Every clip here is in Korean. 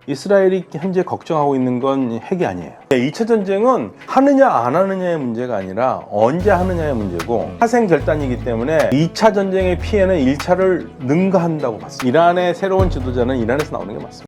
이스라엘이 현재 걱정하고 있는 건 핵이 아니에요. 2차 전쟁은 하느냐 안 하느냐의 문제가 아니라 언제 하느냐의 문제고 파생 결단이기 때문에 2차 전쟁의 피해는 1차를 능가한다고 봤습니다. 이란의 새로운 지도자는 이란에서 나오는 게 맞습니다.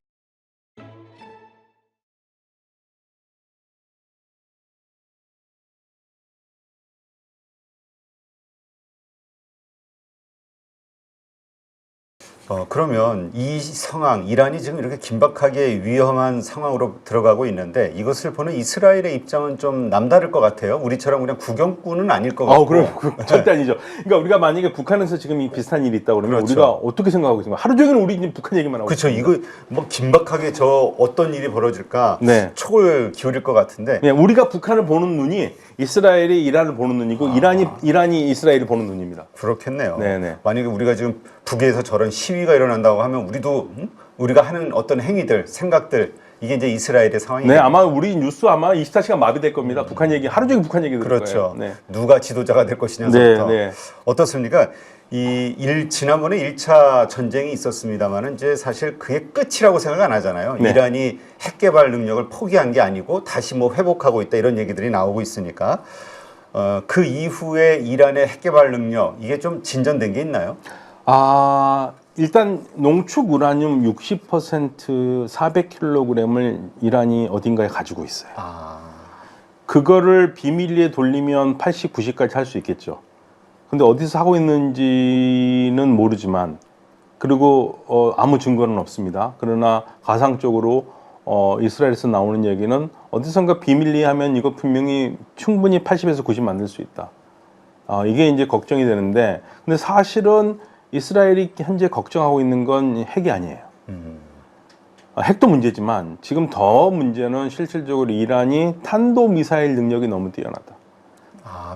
그러면 이 상황, 이란이 지금 이렇게 긴박하게 위험한 상황으로 들어가고 있는데 이것을 보는 이스라엘의 입장은 좀 남다를 것 같아요. 우리처럼 그냥 구경꾼은 아닐 것 같고. 그럼 절대 아니죠. 그러니까 우리가 만약에 북한에서 지금 이 비슷한 일이 있다 그러면 그렇죠. 우리가 어떻게 생각하고 있습니까? 하루 종일 우리 이제 북한 얘기만 하고 그렇죠. 있습니다. 이거 뭐 긴박하게 저 어떤 일이 벌어질까 네. 촉을 기울일 것 같은데. 네, 우리가 북한을 보는 눈이 이스라엘이 이란을 보는 눈이고 이란이 이스라엘을 보는 눈입니다. 그렇겠네요. 네네. 만약에 우리가 지금 북에서 저런 시위가 일어난다고 하면 우리도 우리가 하는 어떤 행위들, 생각들 이게 이제 이스라엘의 상황이에요. 네, 아마 우리 뉴스 아마 24시간 마비될 겁니다. 북한 얘기 하루 종일 북한 얘기 들을 그렇죠. 거예요. 네. 누가 지도자가 될 것이냐서부터 네. 어떻습니까? 지난번에 1차 전쟁이 있었습니다만은 이제 사실 그게 끝이라고 생각 안 하잖아요. 네. 이란이 핵 개발 능력을 포기한 게 아니고 다시 뭐 회복하고 있다 이런 얘기들이 나오고 있으니까 그 이후에 이란의 핵 개발 능력 이게 좀 진전된 게 있나요? 일단 농축 우라늄 60% 400kg을 이란이 어딘가에 가지고 있어요. 그거를 비밀리에 돌리면 80, 90까지 할 수 있겠죠. 근데 어디서 하고 있는지는 모르지만 그리고 아무 증거는 없습니다. 그러나 가상적으로 이스라엘에서 나오는 얘기는 어디선가 비밀리에 하면 이거 분명히 충분히 80에서 90 만들 수 있다. 이게 이제 걱정이 되는데 근데 사실은 이스라엘이 현재 걱정하고 있는 건 핵이 아니에요. 핵도 문제지만 지금 더 문제는 실질적으로 이란이 탄도미사일 능력이 너무 뛰어나다.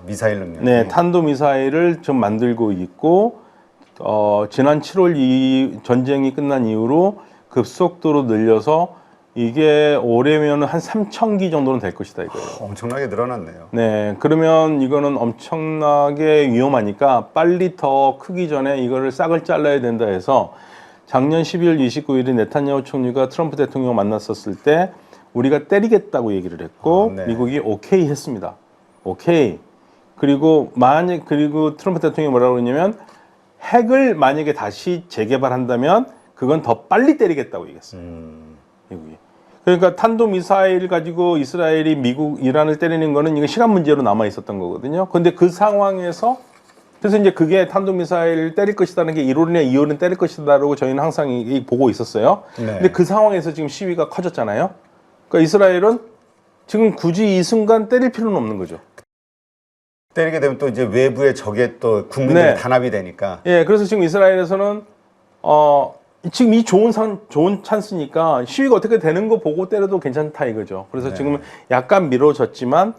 미사일 능력. 네, 탄도미사일을 좀 만들고 있고 지난 7월 이 전쟁이 끝난 이후로 급속도로 늘려서 이게 올해면 한 3,000기 정도는 될 것이다 이거예요. 엄청나게 늘어났네요. 네, 그러면 이거는 엄청나게 위험하니까 빨리 더 크기 전에 이거를 싹을 잘라야 된다 해서 작년 12월 29일에 네타냐후 총리가 트럼프 대통령 만났었을 때 우리가 때리겠다고 얘기를 했고 네. 미국이 오케이 했습니다. 오케이. 그리고 트럼프 대통령이 뭐라고 그러냐면 핵을 만약에 다시 재개발한다면 그건 더 빨리 때리겠다고 얘기했어요. 미국이. 그러니까 탄도미사일 가지고 이스라엘이 이란을 때리는 거는 이거 시간 문제로 남아 있었던 거거든요. 근데 그 상황에서 그래서 이제 그게 탄도미사일 때릴 것이다는 게 1월이나 2월은 때릴 것이다라고 저희는 항상 보고 있었어요. 네. 근데 그 상황에서 지금 시위가 커졌잖아요. 그러니까 이스라엘은 지금 굳이 이 순간 때릴 필요는 없는 거죠. 때리게 되면 또 이제 외부의 적에 또 국민들이 네. 단합이 되니까. 예, 그래서 지금 이스라엘에서는 지금 이 좋은 찬스니까 시위가 어떻게 되는 거 보고 때려도 괜찮다 이거죠. 그래서 네. 지금 약간 미뤄졌지만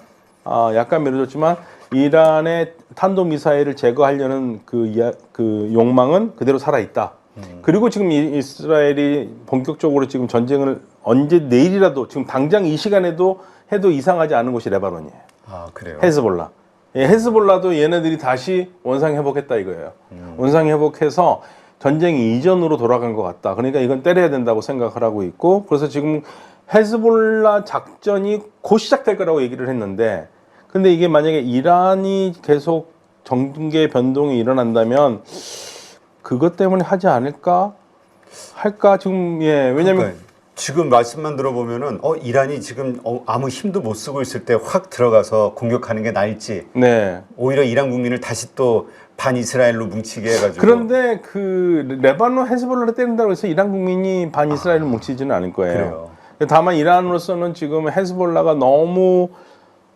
이란의 탄도미사일을 제거하려는 그 욕망은 그대로 살아있다. 그리고 지금 이스라엘이 본격적으로 지금 전쟁을 언제 내일이라도 지금 당장 이 시간에도 해도 이상하지 않은 곳이 레바논이에요. 그래요? 헤즈볼라. 예, 헤즈볼라도 얘네들이 다시 원상 회복했다 이거예요. 원상 회복해서 전쟁 이전으로 돌아간 것 같다. 그러니까 이건 때려야 된다고 생각을 하고 있고 그래서 지금 헤즈볼라 작전이 곧 시작될 거라고 얘기를 했는데 근데 이게 만약에 이란이 계속 정계 변동이 일어난다면 그것 때문에 하지 않을까? 할까? 지금 왜냐면 그러니까 지금 말씀만 들어보면은 이란이 지금 아무 힘도 못 쓰고 있을 때 확 들어가서 공격하는 게 나을지 네. 오히려 이란 국민을 다시 또 반이스라엘로 뭉치게 해가지고 그런데 그 레바논 헤즈볼라를 때린다고 해서 이란 국민이 반이스라엘을 뭉치지는 않을 거예요. 그래요. 다만 이란으로서는 지금 헤즈볼라가 너무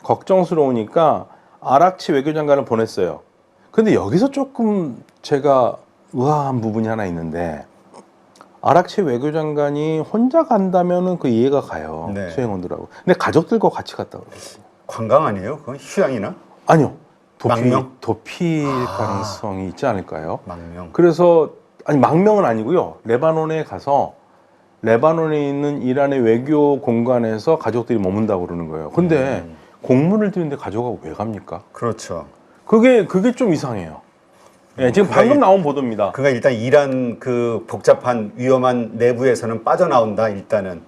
걱정스러우니까 아락치 외교장관을 보냈어요. 근데 여기서 조금 제가 의아한 부분이 하나 있는데 아락치 외교장관이 혼자 간다면은 그 이해가 가요. 네. 수행원들하고. 근데 가족들과 같이 갔다 그랬어요. 관광 아니에요? 그건 휴양이나? 아니요. 망명? 도피 가능성이 있지 않을까요? 망명. 그래서 망명은 아니고요. 레바논에 가서 레바논에 있는 이란의 외교 공간에서 가족들이 머문다고 그러는 거예요. 근데 공문을 드리는데 가족하고 왜 갑니까? 그렇죠. 그게 좀 이상해요. 예, 지금 방금 나온 보도입니다. 그가 일단 이란 그 복잡한 위험한 내부에서는 빠져나온다 일단은.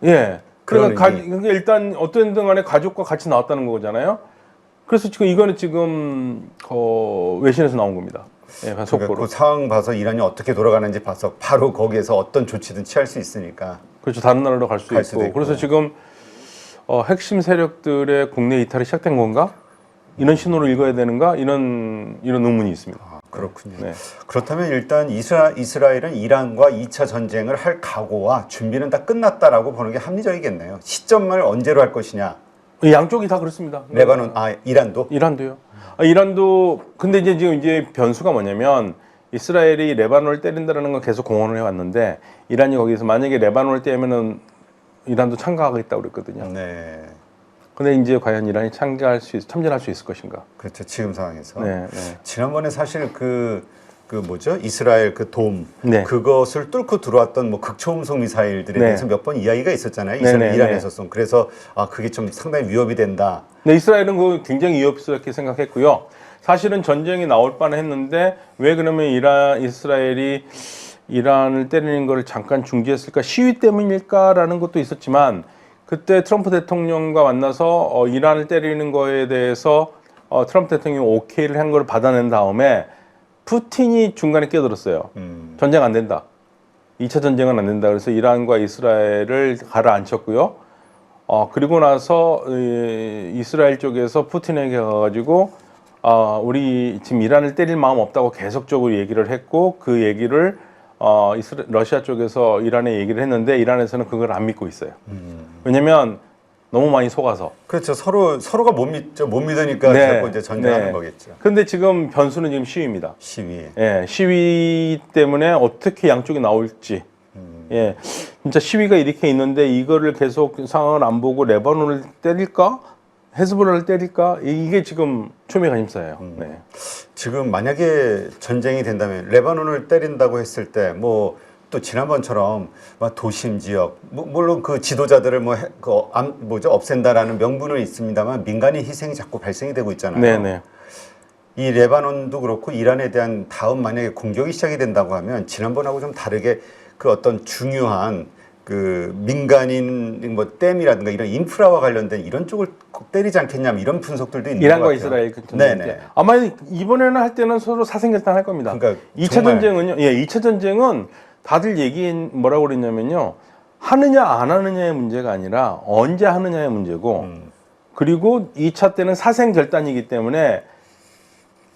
예. 그러니까, 그러니. 그러니까 일단 어떤 간에 가족과 같이 나왔다는 거잖아요. 그래서 지금 이거는 지금 외신에서 나온 겁니다. 예, 그러니까 속보로. 그 상황 봐서 이란이 어떻게 돌아가는지 봐서 바로 거기에서 어떤 조치든 취할 수 있으니까. 그렇죠. 다른 나라로 갈 수도 수도 있고. 있고. 그래서 지금 핵심 세력들의 국내 이탈이 시작된 건가? 이런 신호를 읽어야 되는가? 이런 의문이 있습니다. 아, 그렇군요. 네. 그렇다면 일단 이스라엘은 이란과 2차 전쟁을 할 각오와 준비는 다 끝났다라고 보는 게 합리적이겠네요. 시점을 언제로 할 것이냐. 양쪽이 다 그렇습니다. 레바논, 이란도? 이란도요. 이란도 근데 이제 변수가 뭐냐면 이스라엘이 레바논을 때린다는 건 계속 공언을 해왔는데 이란이 거기서 만약에 레바논을 때리면은 이란도 참가하겠다고 그랬거든요. 네. 근데 이제 과연 이란이 참전할 수 있을 것인가? 그렇죠. 지금 상황에서. 네. 지난번에 사실 그 뭐죠? 이스라엘 그 돔. 네. 그것을 뚫고 들어왔던 뭐 극초음속 미사일들에 네. 대해서 몇 번 이야기가 있었잖아요. 네. 이란에서 쏜. 그래서 그게 좀 상당히 위협이 된다. 네, 이스라엘은 그 굉장히 위협스럽게 생각했고요. 사실은 전쟁이 나올 뻔했는데 왜 그러면 이스라엘이 이란을 때리는 걸 잠깐 중지했을까? 시위 때문일까라는 것도 있었지만 그때 트럼프 대통령과 만나서 이란을 때리는 거에 대해서 트럼프 대통령이 오케이를 한 걸 받아낸 다음에 푸틴이 중간에 끼어들었어요. 전쟁 안 된다. 2차 전쟁은 안 된다. 그래서 이란과 이스라엘을 가라앉혔고요. 그리고 나서 이스라엘 쪽에서 푸틴에게 가가지고 우리 지금 이란을 때릴 마음 없다고 계속적으로 얘기를 했고 그 얘기를 러시아 쪽에서 이란에 얘기를 했는데 이란에서는 그걸 안 믿고 있어요. 왜냐면 너무 많이 속아서. 그렇죠. 서로가 못 믿죠. 못 믿으니까 자꾸 이제 전쟁하는 거겠죠. 근데 지금 변수는 지금 시위입니다. 시위. 예, 시위 때문에 어떻게 양쪽이 나올지. 예, 진짜 시위가 이렇게 있는데 이거를 계속 상황을 안 보고 레바논을 때릴까? 헤즈볼라를 때릴까? 이게 지금 초미의 관심사예요. 네. 지금 만약에 전쟁이 된다면 레바논을 때린다고 했을 때 뭐 또 지난번처럼 막 도심 지역 물론 그 지도자들을 없앤다라는 명분은 있습니다만 민간인 희생이 자꾸 발생이 되고 있잖아요. 네네. 이 레바논도 그렇고 이란에 대한 다음 만약에 공격이 시작이 된다고 하면 지난번하고 좀 다르게 그 어떤 중요한 그 민간인 뭐 댐이라든가 이런 인프라와 관련된 이런 쪽을 꼭 때리지 않겠냐 이런 분석들도 있는 것 같아요. 이란과 이스라엘 네네. 아마 이번에는 할 때는 서로 사생결단 할 겁니다. 그러니까 2차 정말. 전쟁은요. 예, 2차 전쟁은 다들 뭐라고 그랬냐면요. 하느냐 안 하느냐의 문제가 아니라 언제 하느냐의 문제고 그리고 2차 때는 사생결단이기 때문에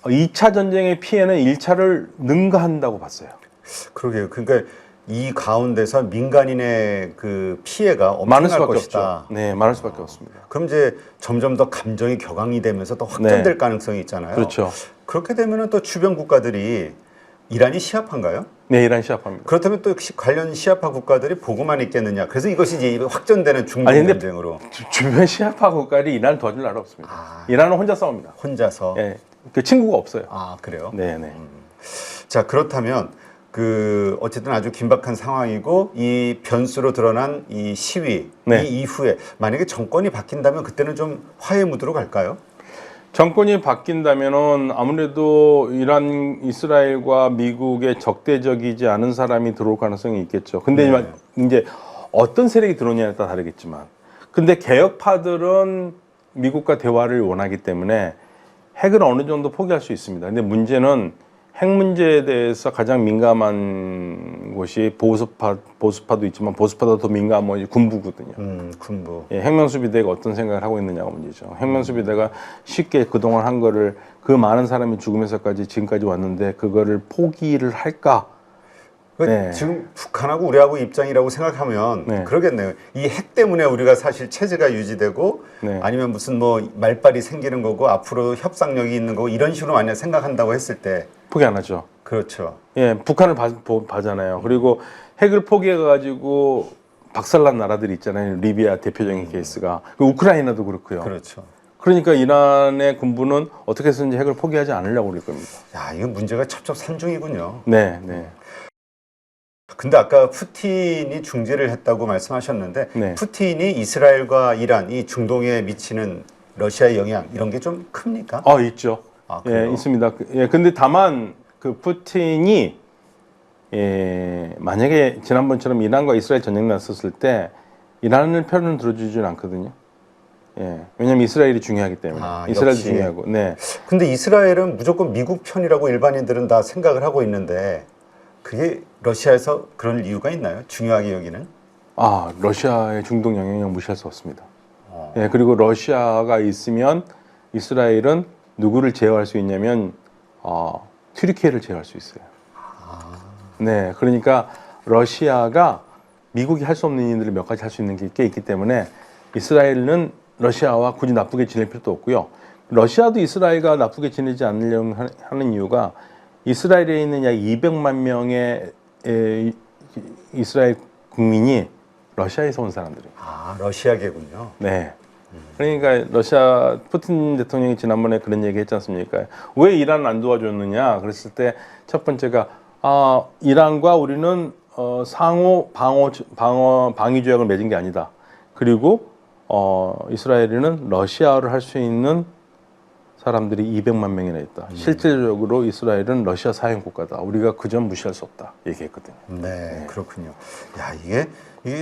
2차 전쟁의 피해는 1차를 능가한다고 봤어요. 그러게요. 그러니까 이 가운데서 민간인의 그 피해가 많을 엄청날 수밖에 것이다. 없죠. 네, 많을 수밖에 없습니다. 그럼 이제 점점 더 감정이 격앙이 되면서 더 확전될 가능성이 있잖아요. 그렇죠. 그렇게 되면은 또 주변 국가들이 이란이 시합한가요? 네, 이란 시합합니다. 그렇다면 또 관련 시합파 국가들이 보고만 있겠느냐. 그래서 이것이 이제 확전되는 중동 아니, 근데 전쟁으로 주변 시합파 국가들이 이란을 도와줄 나라 없습니다. 이란은 혼자 싸웁니다. 혼자서. 예, 그 친구가 없어요. 그래요? 네네. 자, 그렇다면 어쨌든 아주 긴박한 상황이고 이 변수로 드러난 이 시위 네. 이 이후에 만약에 정권이 바뀐다면 그때는 좀 화해 무드로 갈까요? 정권이 바뀐다면은 아무래도 이스라엘과 미국의 적대적이지 않은 사람이 들어올 가능성이 있겠죠. 근데 네. 이제 어떤 세력이 들어오냐에 따라 다르겠지만, 근데 개혁파들은 미국과 대화를 원하기 때문에 핵을 어느 정도 포기할 수 있습니다. 근데 문제는 핵 문제에 대해서 가장 민감한 곳이 보수파도 있지만 보수파도 더 민감한 것이 군부거든요. 군부. 예, 핵명수비대가 어떤 생각을 하고 있느냐가 문제죠. 핵명수비대가 쉽게 그동안 한 거를 그 많은 사람이 죽으면서까지 지금까지 왔는데 그거를 포기를 할까? 그러니까 네. 지금 북한하고 우리하고 입장이라고 생각하면 네. 그러겠네요. 이 핵 때문에 우리가 사실 체제가 유지되고 네. 아니면 무슨 뭐 말빨이 생기는 거고 앞으로 협상력이 있는 거고 이런 식으로 만약 생각한다고 했을 때 포기 안 하죠. 그렇죠. 예, 북한을 봐잖아요. 그리고 핵을 포기해가지고 박살난 나라들이 있잖아요. 리비아 대표적인 케이스가. 우크라이나도 그렇고요. 그렇죠. 그러니까 이란의 군부는 어떻게 해서든지 핵을 포기하지 않으려고 그럴 겁니다. 야, 이건 문제가 첩첩산중이군요. 네, 네. 근데 아까 푸틴이 중재를 했다고 말씀하셨는데 네. 푸틴이 이스라엘과 이란 이 중동에 미치는 러시아의 영향 이런 게 좀 큽니까? 있죠. 그래요? 예, 있습니다. 예, 근데 다만 그 푸틴이 만약에 지난번처럼 이란과 이스라엘 전쟁 났었을 때 이란을 편을 들어주지는 않거든요. 예, 왜냐하면 이스라엘이 중요하기 때문에. 이스라엘도 역시. 중요하고. 네. 근데 이스라엘은 무조건 미국 편이라고 일반인들은 다 생각을 하고 있는데 그게 러시아에서 그런 이유가 있나요? 중요하게 여기는? 러시아의 중동 영향력 무시할 수 없습니다. 예, 그리고 러시아가 있으면 이스라엘은 누구를 제어할 수 있냐면 튀르키예를 제어할 수 있어요. 네, 그러니까 러시아가 미국이 할 수 없는 일들을 몇 가지 할 수 있는 게 꽤 있기 때문에 이스라엘은 러시아와 굳이 나쁘게 지낼 필요도 없고요. 러시아도 이스라엘과 나쁘게 지내지 않으려고 하는 이유가 이스라엘에 있는 약 200만 명의 이스라엘 국민이 러시아에서 온 사람들이에요. 러시아계군요. 네. 그러니까 러시아 푸틴 대통령이 지난번에 그런 얘기 했지 않습니까? 왜 이란 안 도와줬느냐? 그랬을 때 첫 번째가 이란과 우리는 상호 방위 조약을 맺은 게 아니다. 그리고 이스라엘에는 러시아어를 할 수 있는 사람들이 200만 명이나 있다. 실질적으로 이스라엘은 러시아 사용 국가다. 우리가 그 점 무시할 수 없다. 얘기했거든요. 네, 그렇군요. 야, 이게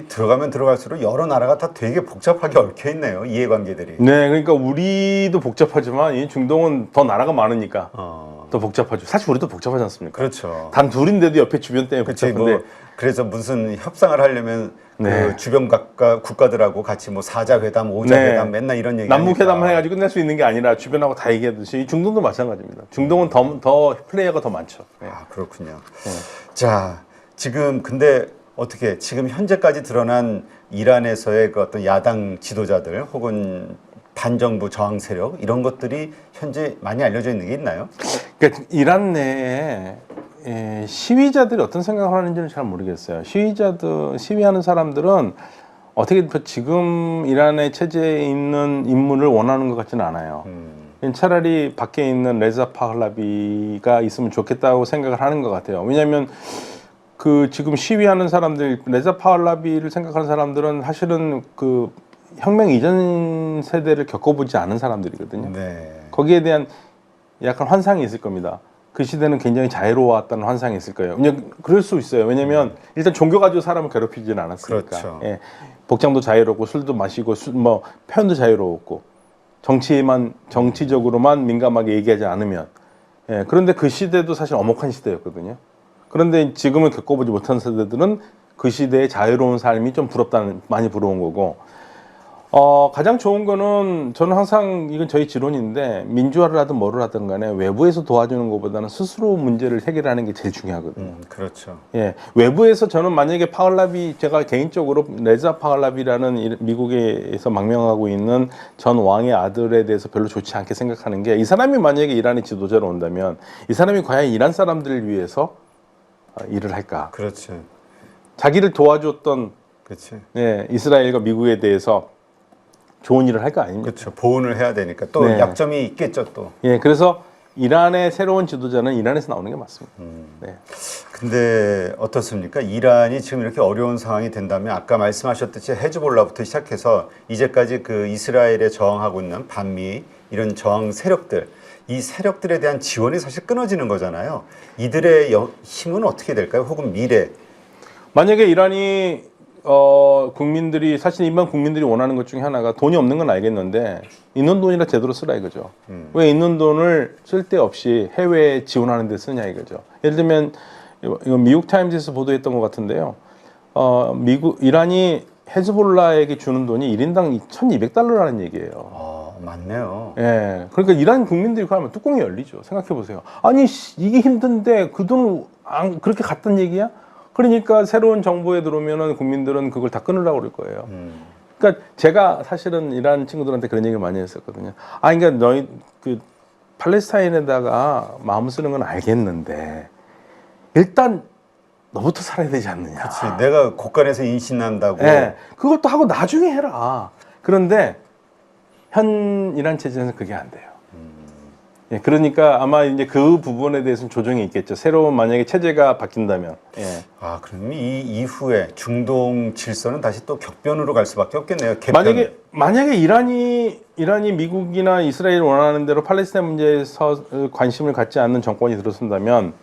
들어가면 들어갈수록 여러 나라가 다 되게 복잡하게 얽혀 있네요. 이해관계들이. 네, 그러니까 우리도 복잡하지만 이 중동은 더 나라가 많으니까 더 복잡하죠. 사실 우리도 복잡하지 않습니까? 그렇죠. 단 둘인데도 옆에 주변 때문에 그치, 복잡한데. 그래서 무슨 협상을 하려면 네. 그 주변 국가들하고 같이 뭐 4자 회담, 5자 네. 회담 맨날 이런 얘기 남북 회담만 하니까. 해가지고 끝낼 수 있는 게 아니라 주변하고 다 얘기하듯이 이 중동도 마찬가지입니다. 중동은 더 플레이어가 더 많죠. 네. 그렇군요. 자, 지금 근데 어떻게 지금 현재까지 드러난 이란에서의 그 어떤 야당 지도자들 혹은 반정부 저항 세력 이런 것들이 현재 많이 알려져 있는 게 있나요? 그러니까 이란 내에 시위자들이 어떤 생각을 하는지는 잘 모르겠어요. 시위하는 사람들은 어떻게 지금 이란의 체제에 있는 인물을 원하는 것 같지는 않아요. 차라리 밖에 있는 레자 파hlavi가 있으면 좋겠다고 생각을 하는 것 같아요. 왜냐하면 그 지금 시위하는 사람들, 레자 파hlavi를 생각하는 사람들은 사실은 그 혁명 이전 세대를 겪어보지 않은 사람들이거든요. 네. 거기에 대한 약간 환상이 있을 겁니다. 그 시대는 굉장히 자유로웠다는 환상이 있을 거예요. 그냥 그럴 수 있어요. 왜냐하면 일단 종교 가지고 사람을 괴롭히지는 않았으니까. 그렇죠. 예, 복장도 자유롭고 술도 마시고 표현도 자유로웠고 정치적으로만 민감하게 얘기하지 않으면. 예, 그런데 그 시대도 사실 엄혹한 시대였거든요. 그런데 지금은 겪어보지 못한 세대들은 그 시대의 자유로운 삶이 좀 많이 부러운 거고, 가장 좋은 거는 저는 항상 이건 저희 지론인데 민주화를 하든 뭐를 하든 간에 외부에서 도와주는 것보다는 스스로 문제를 해결하는 게 제일 중요하거든요. 그렇죠. 예, 외부에서 저는 만약에 파hlavi, 제가 개인적으로 레자 파hlavi라는 미국에서 망명하고 있는 전 왕의 아들에 대해서 별로 좋지 않게 생각하는 게, 이 사람이 만약에 이란의 지도자로 온다면 이 사람이 과연 이란 사람들을 위해서 일을 할까? 그렇죠. 자기를 도와줬던 그렇지. 예, 이스라엘과 미국에 대해서 좋은 일을 할 거 아닙니까? 그렇죠. 보온을 해야 되니까 또 네. 약점이 있겠죠 또. 예, 그래서 이란의 새로운 지도자는 이란에서 나오는 게 맞습니다. 네. 근데 어떻습니까? 이란이 지금 이렇게 어려운 상황이 된다면 아까 말씀하셨듯이 헤즈볼라부터 시작해서 이제까지 그 이스라엘에 저항하고 있는 반미 이런 저항 세력들, 이 세력들에 대한 지원이 사실 끊어지는 거잖아요. 이들의 힘은 어떻게 될까요? 혹은 미래. 만약에 이란이 국민들이, 사실 일반 국민들이 원하는 것 중에 하나가, 돈이 없는 건 알겠는데 있는 돈이라 제대로 쓰라 이거죠. 왜 있는 돈을 쓸데없이 해외에 지원하는 데 쓰냐 이거죠. 예를 들면 이거 미국 타임즈에서 보도했던 것 같은데요. 이란이 헤즈볼라에게 주는 돈이 1인당 1,200달러라는 얘기예요. 맞네요. 예, 그러니까 이란 국민들이 그러면 뚜껑이 열리죠. 생각해 보세요. 아니 이게 힘든데 그 돈을 그렇게 갖단 얘기야? 그러니까 새로운 정부에 들어오면은 국민들은 그걸 다 끊으려고 그럴 거예요. 그러니까 제가 사실은 이란 친구들한테 그런 얘기를 많이 했었거든요. 그러니까 너희 그 팔레스타인에다가 마음 쓰는 건 알겠는데 일단 너부터 살아야 되지 않느냐. 그렇지. 내가 곳간에서 인신난다고. 네, 그것도 하고 나중에 해라. 그런데 현 이란 체제에서는 그게 안 돼요. 예, 그러니까 아마 이제 그 부분에 대해서는 조정이 있겠죠. 새로운 만약에 체제가 바뀐다면. 예. 그럼 이 이후에 중동 질서는 다시 또 격변으로 갈 수밖에 없겠네요. 개편. 만약에 이란이 미국이나 이스라엘 원하는 대로 팔레스타인 문제에서 관심을 갖지 않는 정권이 들어선다면,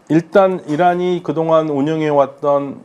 일단 이란이 그동안 운영해 왔던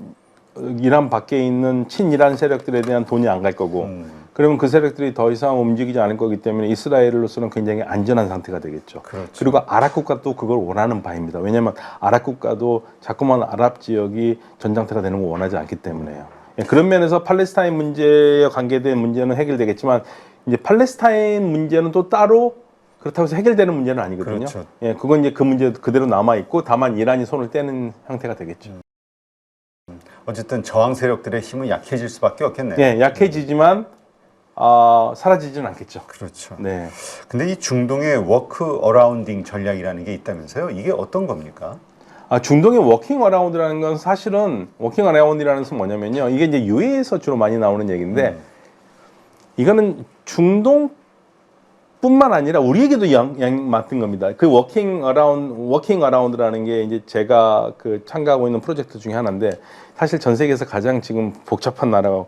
이란 밖에 있는 친이란 세력들에 대한 돈이 안 갈 거고 그러면 그 세력들이 더 이상 움직이지 않을 거기 때문에 이스라엘로서는 굉장히 안전한 상태가 되겠죠. 그렇죠. 그리고 아랍 국가도 그걸 원하는 바입니다. 왜냐하면 아랍 국가도 자꾸만 아랍 지역이 전장터가 되는 거 원하지 않기 때문에요. 예, 그런 면에서 팔레스타인 문제에 관계된 문제는 해결되겠지만 이제 팔레스타인 문제는 또 따로 그렇다고 해서 해결되는 문제는 아니거든요. 그렇죠. 예, 그건 이제 그 문제 그대로 남아 있고 다만 이란이 손을 떼는 형태가 되겠죠. 어쨌든 저항 세력들의 힘은 약해질 수밖에 없겠네요. 예, 약해지지만 사라지지는 않겠죠. 그렇죠. 네. 근데 이 중동의 워크 어라운딩 전략이라는 게 있다면서요? 이게 어떤 겁니까? 중동의 워킹 어라운드라는 건 사실은 워킹 어라운드라는 것은 뭐냐면요. 이게 이제 UAE에서 주로 많이 나오는 얘기인데 이거는 중동뿐만 아니라 우리에게도 양 맞는 겁니다. 그 워킹 어라운드라는 게 이제 제가 그 참가하고 있는 프로젝트 중에 하나인데 사실 전 세계에서 가장 지금 골치 아픈 나라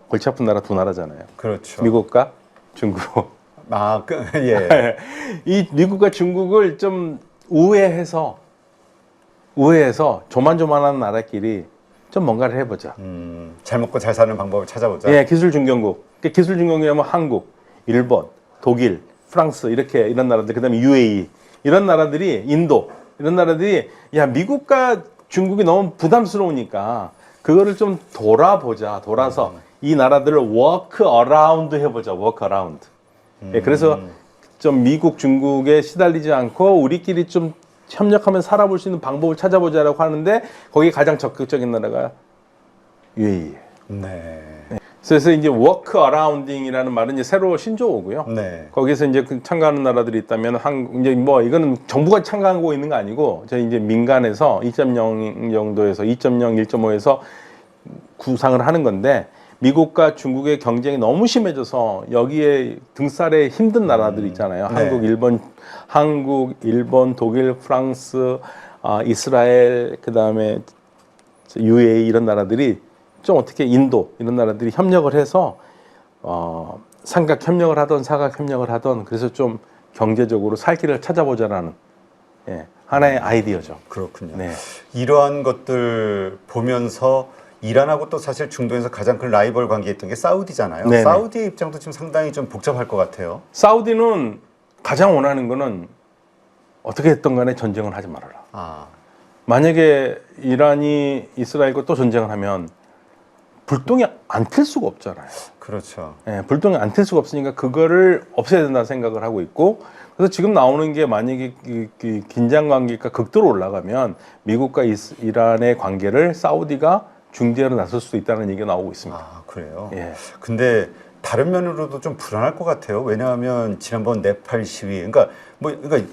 두 나라잖아요. 그렇죠. 미국과 중국. 예. 이 미국과 중국을 좀 우회해서 조만조만한 나라끼리 좀 뭔가를 해보자. 잘 먹고 잘 사는 방법을 찾아보자. 예, 기술 중견국. 기술 중견국이라면 한국, 일본, 독일, 프랑스 이런 나라들, 그다음에 UAE 이런 나라들이 인도 이런 나라들이 야 미국과 중국이 너무 부담스러우니까 그거를 좀 돌아서 이 나라들을 워크 어라운드 해보자. 워크 어라운드. 예, 그래서 좀 미국, 중국에 시달리지 않고 우리끼리 좀 협력하면 살아볼 수 있는 방법을 찾아보자라고 하는데 거기에 가장 적극적인 나라가 UAE. 네. 그래서 이제 워크 어라운딩이라는 말은 이제 새로 신조어고요. 네. 거기서 이제 참가하는 나라들이 있다면 이제 뭐 이거는 정부가 참가하고 있는 거 아니고 저희 이제 민간에서 2.0 정도에서 2.0, 1.5에서 구상을 하는 건데 미국과 중국의 경쟁이 너무 심해져서 여기에 등살에 힘든 나라들 있잖아요. 네. 한국, 일본, 독일, 프랑스, 이스라엘, 그다음에 UAE 이런 나라들이 좀 어떻게 인도 이런 나라들이 협력을 해서 삼각 협력을 하던 사각 협력을 하던 그래서 좀 경제적으로 살 길을 찾아보자라는 하나의 아이디어죠. 그렇군요. 네. 이러한 것들 보면서 이란하고 또 사실 중동에서 가장 큰 라이벌 관계였던 게 사우디잖아요. 네네. 사우디의 입장도 지금 상당히 좀 복잡할 것 같아요. 사우디는 가장 원하는 거는 어떻게 했던 간에 전쟁을 하지 말아라. 만약에 이란이 이스라엘과 또 전쟁을 하면 불똥이 안 튈 수가 없잖아요. 그렇죠. 예, 불똥이 안 튈 수가 없으니까 그거를 없애야 된다 생각을 하고 있고 그래서 지금 나오는 게 만약에 긴장 관계가 극도로 올라가면 미국과 이란의 관계를 사우디가 중재하러 나설 수도 있다는 얘기가 나오고 있습니다. 그래요? 예. 근데 다른 면으로도 좀 불안할 것 같아요. 왜냐하면 지난번 네팔 시위, 그러니까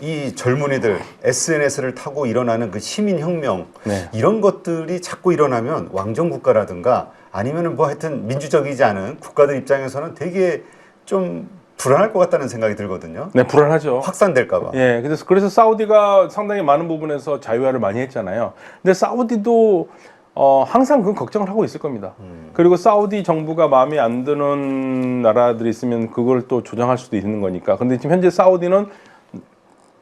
이 젊은이들 SNS를 타고 일어나는 그 시민 혁명 네. 이런 것들이 자꾸 일어나면 왕정 국가라든가 아니면은 뭐 하여튼 민주적이지 않은 국가들 입장에서는 되게 좀 불안할 것 같다는 생각이 들거든요. 네, 불안하죠. 확산될까봐. 예, 그래서 사우디가 상당히 많은 부분에서 자유화를 많이 했잖아요. 근데 사우디도 항상 그 걱정을 하고 있을 겁니다. 그리고 사우디 정부가 마음에 안 드는 나라들이 있으면 그걸 또 조정할 수도 있는 거니까. 근데 지금 현재 사우디는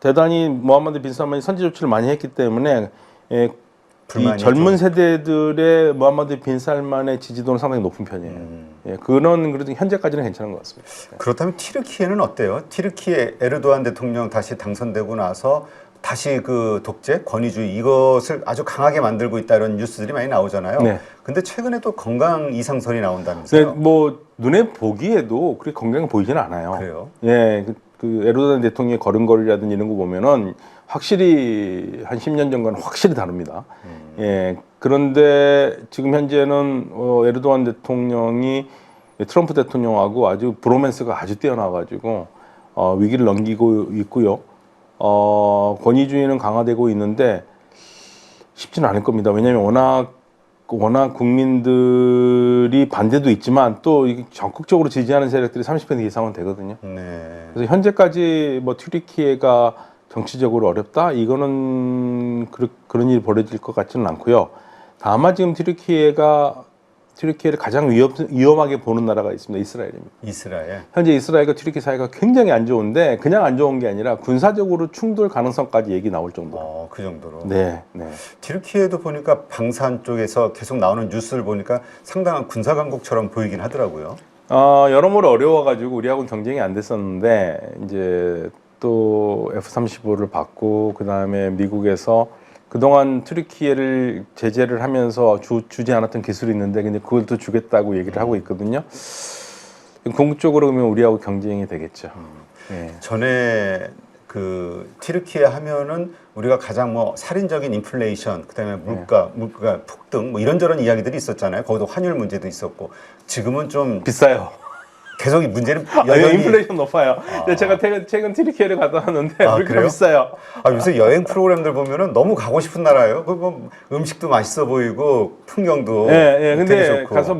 대단히 모하마드 빈 살만이 선제 조치를 많이 했기 때문에 이 젊은 세대들의 모하마드 빈 살만의 지지도는 상당히 높은 편이에요. 예, 그래도 현재까지는 괜찮은 것 같습니다. 그렇다면 튀르키예는 어때요? 튀르키예 에르도안 대통령 다시 당선되고 나서 다시 그 독재, 권위주의 이것을 아주 강하게 만들고 있다 이런 뉴스들이 많이 나오잖아요. 네. 근데 최근에 또 건강 이상설이 나온다면서요? 네, 뭐 눈에 보기에도 그렇게 건강해 보이지는 않아요. 그래요? 예, 그 에르도안 대통령의 걸음걸이라든지 이런 거 보면은 확실히 한 10년 전과는 확실히 다릅니다. 예, 그런데 지금 현재는 에르도안 대통령이 트럼프 대통령하고 아주 브로맨스가 아주 뛰어나가지고 위기를 넘기고 있고요. 권위주의는 강화되고 있는데 쉽지는 않을 겁니다. 왜냐하면 워낙 국민들이 반대도 있지만 또 적극적으로 지지하는 세력들이 30% 이상은 되거든요. 네. 그래서 현재까지 뭐 튀르키예가 정치적으로 어렵다? 이거는 그런 일이 벌어질 것 같지는 않고요. 다만 지금 튀르키예가 튀르키예를 가장 위험하게 보는 나라가 있습니다. 이스라엘입니다. 이스라엘. 현재 이스라엘과 튀르키 사이가 굉장히 안 좋은데 그냥 안 좋은 게 아니라 군사적으로 충돌 가능성까지 얘기 나올 정도로. 그 정도로. 네, 네. 튀르키예도 보니까 방산 쪽에서 계속 나오는 뉴스를 보니까 상당한 군사 강국처럼 보이긴 하더라고요. 여러모로 어려워가지고 우리하고 경쟁이 안 됐었는데 이제 또 F-35를 받고 그 다음에 미국에서 그동안 튀르키예를 제재를 하면서 주지 않았던 기술이 있는데 근데 그걸 또 주겠다고 얘기를 하고 있거든요. 궁극적으로 그러면 우리하고 경쟁이 되겠죠. 네. 전에 그 튀르키예 하면은 우리가 가장 뭐 살인적인 인플레이션, 그다음에 물가 폭등 뭐 이런저런 이야기들이 있었잖아요. 거기도 환율 문제도 있었고 지금은 좀 비싸요. 계속 이 문제는 인플레이션 높아요. 제가 최근 튀르키예를 갔다 왔는데 물가 비싸요. 요새 여행 프로그램들 보면은 너무 가고 싶은 나라예요. 뭐 음식도 맛있어 보이고 풍경도 예, 근데 되게 좋고. 가서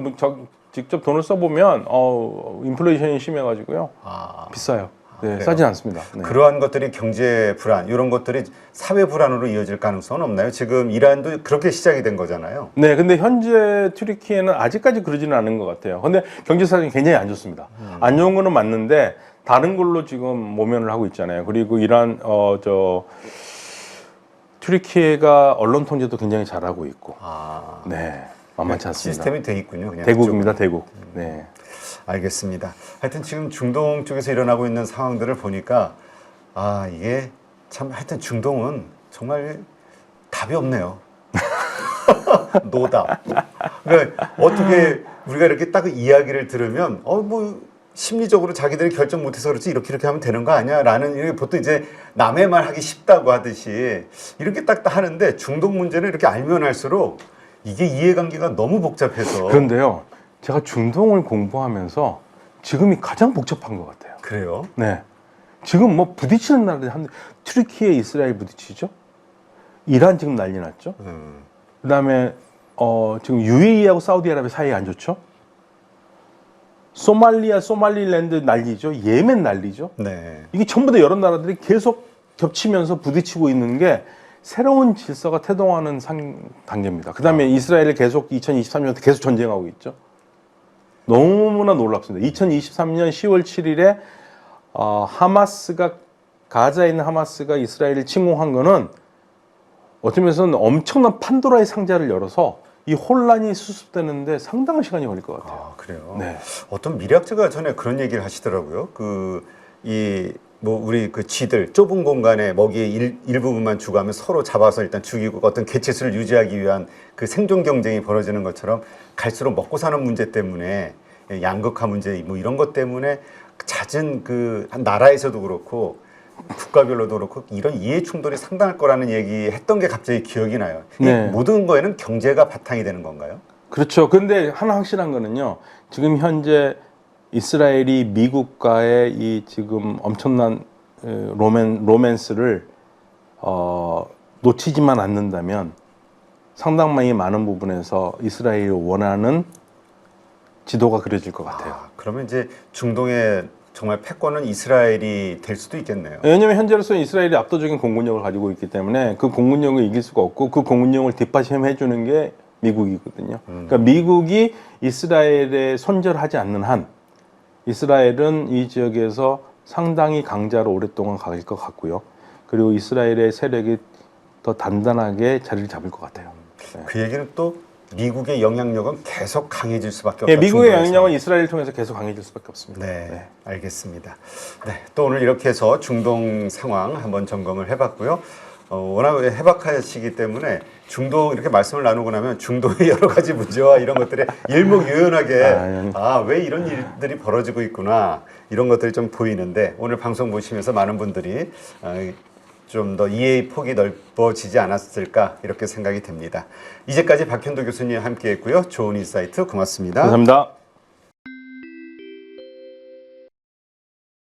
직접 돈을 써보면 인플레이션이 심해가지고요. 비싸요. 네, 싸지 않습니다. 네. 그러한 것들이 경제 불안, 이런 것들이 사회 불안으로 이어질 가능성은 없나요? 지금 이란도 그렇게 시작이 된 거잖아요. 네, 근데 현재 튀르키예는 아직까지 그러지는 않은 것 같아요. 근데 경제 사정이 굉장히 안 좋습니다. 안 좋은 거는 맞는데 다른 걸로 지금 모면을 하고 있잖아요. 그리고 이란 튀르키예가 언론 통제도 굉장히 잘하고 있고, 네, 만만치 않습니다. 시스템이 돼 있군요. 그냥 대국입니다, 대국. 네. 알겠습니다. 하여튼 지금 중동 쪽에서 일어나고 있는 상황들을 보니까 이게 참 하여튼 중동은 정말 답이 없네요. 노답. 그러니까 어떻게 우리가 이렇게 딱 이야기를 들으면 뭐 심리적으로 자기들이 결정 못해서 그렇지 이렇게 하면 되는 거 아니야? 라는 이렇게 보통 이제 남의 말 하기 쉽다고 하듯이 이렇게 딱 하는데 중동 문제는 이렇게 알면 할수록 이게 이해관계가 너무 복잡해서. 그런데요. 제가 중동을 공부하면서 지금이 가장 복잡한 것 같아요. 그래요? 네. 지금 뭐 부딪히는 나라들이 튀르키예, 이스라엘 부딪히죠. 이란 지금 난리 났죠. 그다음에 지금 UAE하고 사우디아라비아 사이 안 좋죠. 소말리랜드 난리죠. 예멘 난리죠. 네. 이게 전부 다 여러 나라들이 계속 겹치면서 부딪히고 있는 게 새로운 질서가 태동하는 단계입니다. 그다음에 이스라엘을 계속 2023년부터 계속 전쟁하고 있죠. 너무나 놀랍습니다. 2023년 10월 7일에 가자에 있는 하마스가 이스라엘을 침공한 거는 어떤 면에서는 엄청난 판도라의 상자를 열어서 이 혼란이 수습되는데 상당한 시간이 걸릴 것 같아요. 그래요? 네. 어떤 미래학자가 전에 그런 얘기를 하시더라고요. 우리 쥐들 좁은 공간에 먹이의 일부분만 주고 하면 서로 잡아서 일단 죽이고 어떤 개체수를 유지하기 위한 그 생존 경쟁이 벌어지는 것처럼 갈수록 먹고 사는 문제 때문에 양극화 문제 뭐 이런 것 때문에 잦은 한 나라에서도 그렇고 국가별로도 그렇고 이런 이해 충돌이 상당할 거라는 얘기했던 게 갑자기 기억이 나요. 네. 이 모든 거에는 경제가 바탕이 되는 건가요? 그렇죠. 근데 하나 확실한 거는요. 지금 현재 이스라엘이 미국과의 이 지금 엄청난 로맨스를 놓치지만 않는다면 상당히 많은 부분에서 이스라엘이 원하는 지도가 그려질 것 같아요. 그러면 이제 중동의 정말 패권은 이스라엘이 될 수도 있겠네요. 왜냐하면 현재로서는 이스라엘이 압도적인 공군력을 가지고 있기 때문에 그 공군력을 이길 수가 없고 그 공군력을 뒷받침해 주는 게 미국이거든요. 그러니까 미국이 이스라엘에 손절하지 않는 한 이스라엘은 이 지역에서 상당히 강자로 오랫동안 갈 것 같고요. 그리고 이스라엘의 세력이 더 단단하게 자리를 잡을 것 같아요. 네. 그 얘기는 또 미국의 영향력은 계속 강해질 수밖에 없다. 네, 미국의 영향력은 이스라엘을 통해서 계속 강해질 수밖에 없습니다. 네, 알겠습니다. 네, 또 오늘 이렇게 해서 중동 상황 한번 점검을 해봤고요. 워낙 해박하시기 때문에 중동 이렇게 말씀을 나누고 나면 중동의 여러 가지 문제와 이런 것들에 일목요연하게 왜 이런 일들이 벌어지고 있구나 이런 것들이 좀 보이는데 오늘 방송 보시면서 많은 분들이 좀 더 이해의 폭이 넓어지지 않았을까 이렇게 생각이 됩니다. 이제까지 박현도 교수님 함께했고요. 좋은 인사이트 고맙습니다. 감사합니다.